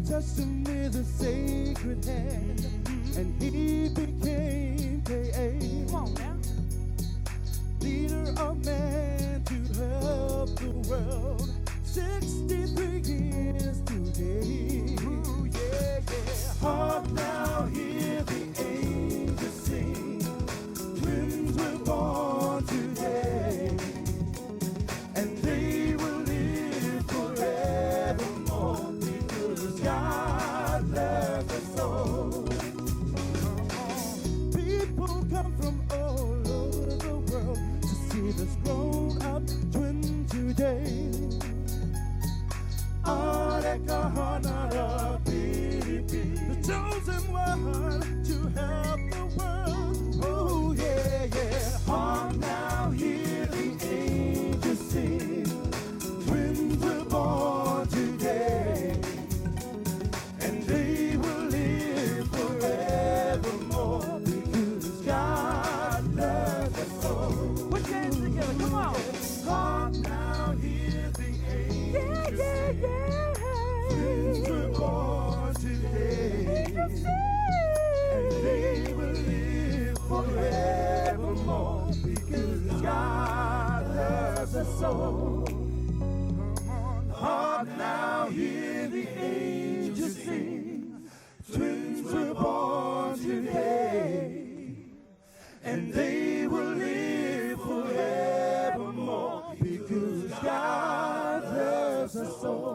touched him with a sacred hand, and he became Come on now. leader of man to help the world. 63 years today. Ooh, yeah, yeah. Hark now, hear the angels sing. Twins were born today, and they will live forevermore because God loves us all. People come from all over the world to see this grown-up twin today. The chosen one to help the world. Oh yeah, yeah. Hark now, hear the angels sing. Twins were born today, and they will live forevermore because God loves us all. Put your hands together. Come on. Hark now, hear the angels sing. Twins were born today, and they will live forevermore because God loves us all. Hark now, hear the angels sing. Twins were born today, and they will live forevermore because God loves us all.